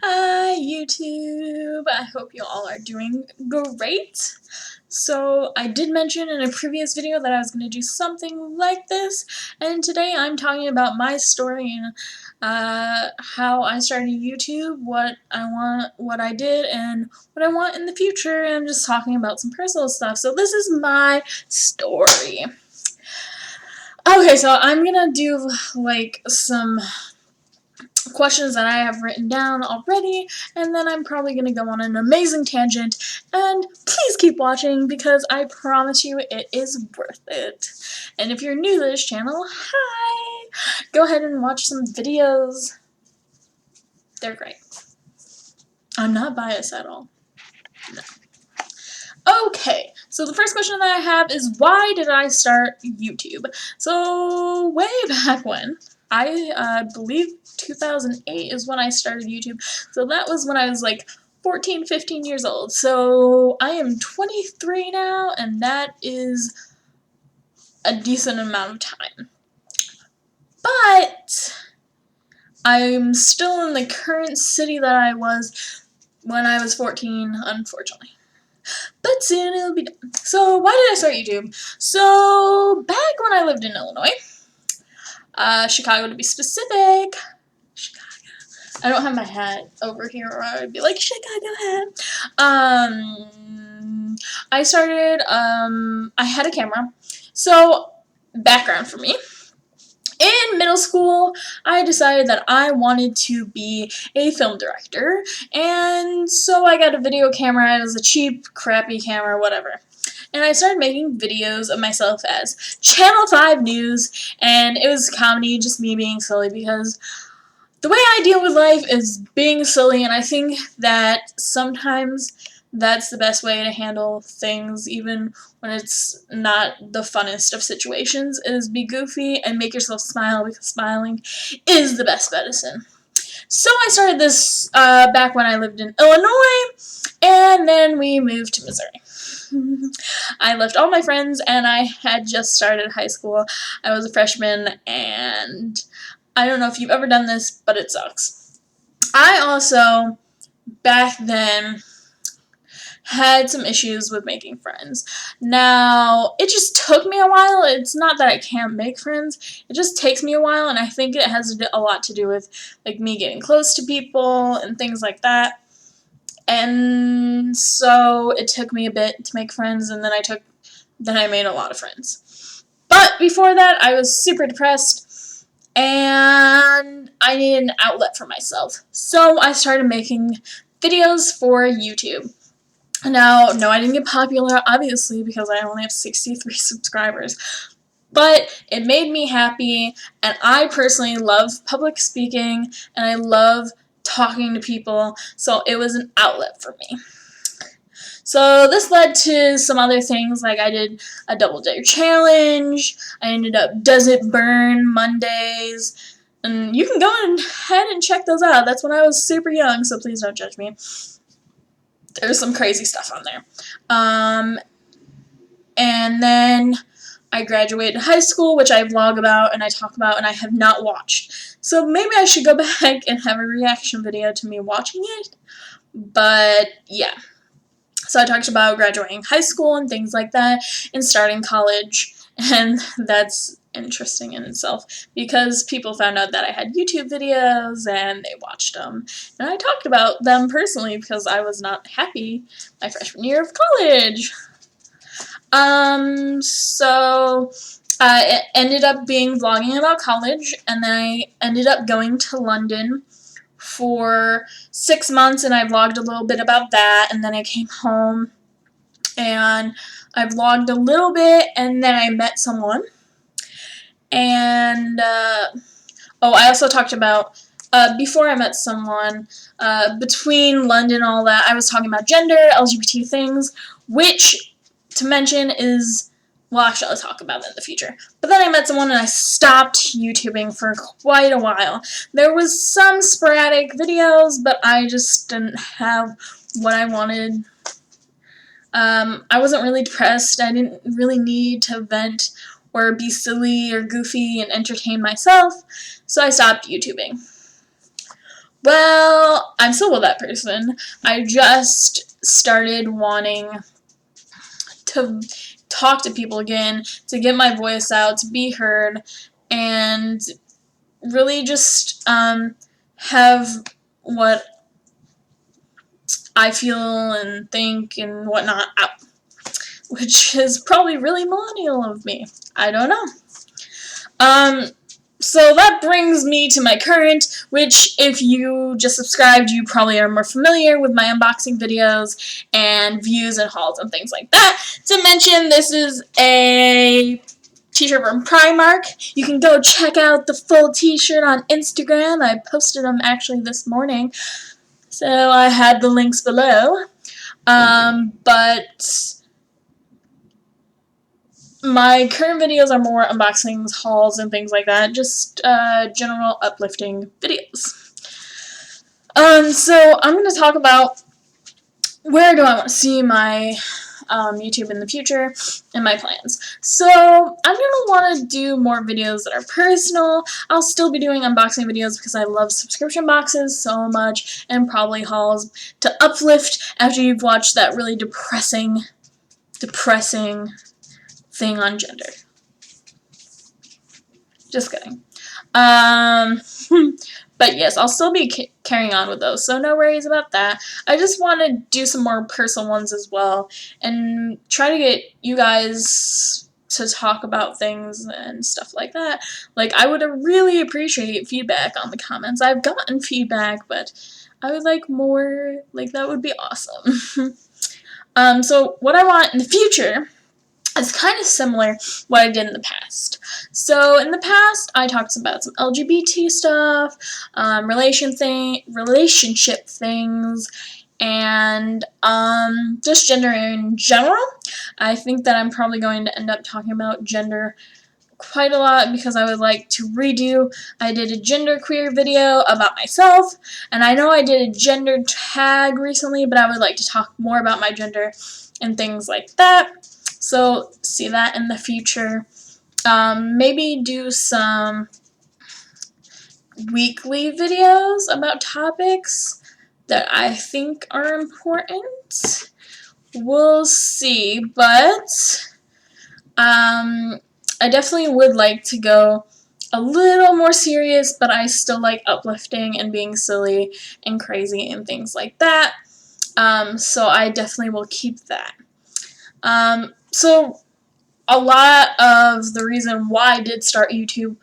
Hi YouTube! I hope you all are doing great. So I did mention in a previous video that I was going to do something like this, and today I'm talking about my story and how I started YouTube, what I did, and what I want in the future, and I'm just talking about some personal stuff. So this is my story. Okay, so I'm gonna do like some questions that I have written down already, and then I'm probably going to go on an amazing tangent, and please keep watching because I promise you it is worth it. And if you're new to this channel, hi! Go ahead and watch some videos. They're great. I'm not biased at all. No. Okay, so the first question that I have is, why did I start YouTube? So way back when, I believe 2008 is when I started YouTube, so that was when I was like 14, 15 years old. So I am 23 now, and that is a decent amount of time. But I'm still in the current city that I was when I was 14, unfortunately. But soon it'll be done. So why did I start YouTube? So back when I lived in Illinois, Chicago to be specific. Chicago. I don't have my hat over here, or I'd be like, Chicago hat. I started. I had a camera. So background for me. In middle school, I decided that I wanted to be a film director, and so I got a video camera. It was a cheap, crappy camera, whatever. And I started making videos of myself as Channel 5 News, and it was comedy, just me being silly, because the way I deal with life is being silly, and I think that sometimes that's the best way to handle things, even when it's not the funnest of situations, is be goofy and make yourself smile, because smiling is the best medicine. So I started this back when I lived in Illinois, and then we moved to Missouri. I left all my friends, and I had just started high school. I was a freshman, and I don't know if you've ever done this, but it sucks. I also, back then, had some issues with making friends. Now, it just took me a while. It's not that I can't make friends. It just takes me a while, and I think it has a lot to do with like me getting close to people and things like that. And so it took me a bit to make friends, and then I made a lot of friends. But before that, I was super depressed, and I needed an outlet for myself. So I started making videos for YouTube. Now, no, I didn't get popular, obviously, because I only have 63 subscribers. But it made me happy, and I personally love public speaking, and I love talking to people, so it was an outlet for me. So this led to some other things, like I did a double dare challenge, I ended up Does It Burn Mondays, and you can go ahead and check those out. That's when I was super young, so please don't judge me. There's some crazy stuff on there. And then I graduated high school, which I vlog about and I talk about, and I have not watched. So maybe I should go back and have a reaction video to me watching it. But yeah. So I talked about graduating high school and things like that, and starting college, and that's interesting in itself because people found out that I had YouTube videos and they watched them, and I talked about them personally because I was not happy my freshman year of college. So it ended up being vlogging about college, and then I ended up going to London for 6 months, and I vlogged a little bit about that, and then I came home and I vlogged a little bit, and then I met someone, and I also talked about before I met someone, between London and all that, I was talking about gender, LGBT things, which, to mention, is, well, actually, I'll talk about that in the future. But then I met someone and I stopped YouTubing for quite a while. There was some sporadic videos, but I just didn't have what I wanted. I wasn't really depressed. I didn't really need to vent or be silly or goofy and entertain myself, so I stopped YouTubing. Well, I'm still with that person. I just started wanting to talk to people again, to get my voice out, to be heard, and really just have what I feel and think and whatnot out, which is probably really millennial of me. I don't know. So that brings me to my current, which if you just subscribed, you probably are more familiar with my unboxing videos and views and hauls and things like that. To mention, this is a t-shirt from Primark. You can go check out the full t-shirt on Instagram. I posted them actually this morning, so I had the links below. But my current videos are more unboxings, hauls, and things like that. Just general uplifting videos. So I'm going to talk about where do I want to see my YouTube in the future and my plans. So I'm going to want to do more videos that are personal. I'll still be doing unboxing videos because I love subscription boxes so much, and probably hauls to uplift after you've watched that really depressing thing on gender. Just kidding. But yes, I'll still be carrying on with those, so no worries about that. I just want to do some more personal ones as well, and try to get you guys to talk about things and stuff like that. Like, I would really appreciate feedback on the comments. I've gotten feedback, but I would like more. Like, that would be awesome. So what I want in the future is kind of similar what I did in the past. So in the past, I talked about some LGBT stuff, relationship things, and just gender in general. I think that I'm probably going to end up talking about gender quite a lot because I would like to redo. I did a genderqueer video about myself, and I know I did a gender tag recently, but I would like to talk more about my gender and things like that. So see that in the future. Maybe do some weekly videos about topics that I think are important. We'll see, but I definitely would like to go a little more serious, but I still like uplifting and being silly and crazy and things like that. So I definitely will keep that. So a lot of the reason why I did start YouTube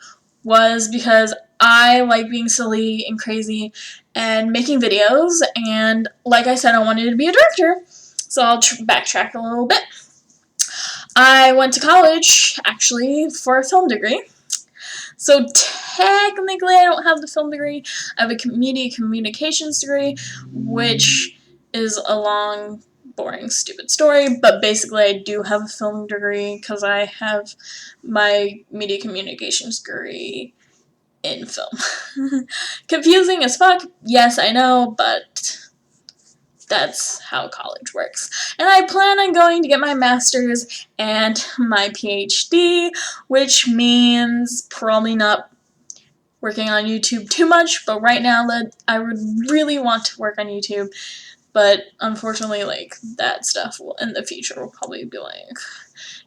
was because I like being silly and crazy and making videos, and like I said, I wanted to be a director. So I'll backtrack a little bit. I went to college, actually, for a film degree. So technically I don't have the film degree. I have a media communications degree, which is a long, boring, stupid story, but basically I do have a film degree because I have my media communications degree in film. Confusing as fuck, yes, I know, but that's how college works. And I plan on going to get my master's and my PhD, which means probably not working on YouTube too much, but right now I would really want to work on YouTube. But unfortunately, like, that stuff will, in the future, will probably be like,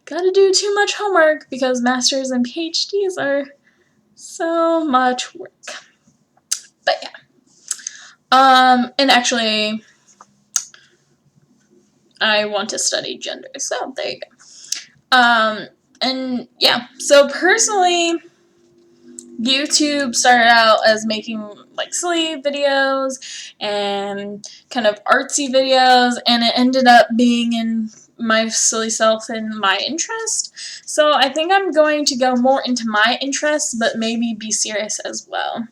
gotta do too much homework because masters and PhDs are so much work. But yeah. And actually, I want to study gender, so there you go. And yeah, so personally, YouTube started out as making like silly videos and kind of artsy videos, and it ended up being in my silly self and my interest. So I think I'm going to go more into my interests, but maybe be serious as well.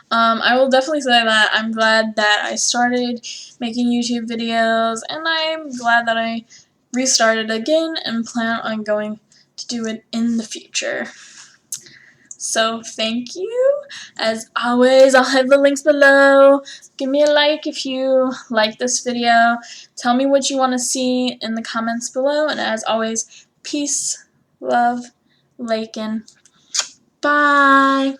I will definitely say that I'm glad that I started making YouTube videos, and I'm glad that I restarted again and plan on going to do it in the future. So thank you. As always, I'll have the links below. Give me a like if you like this video. Tell me what you want to see in the comments below. And as always, peace, love, Lakin. Bye.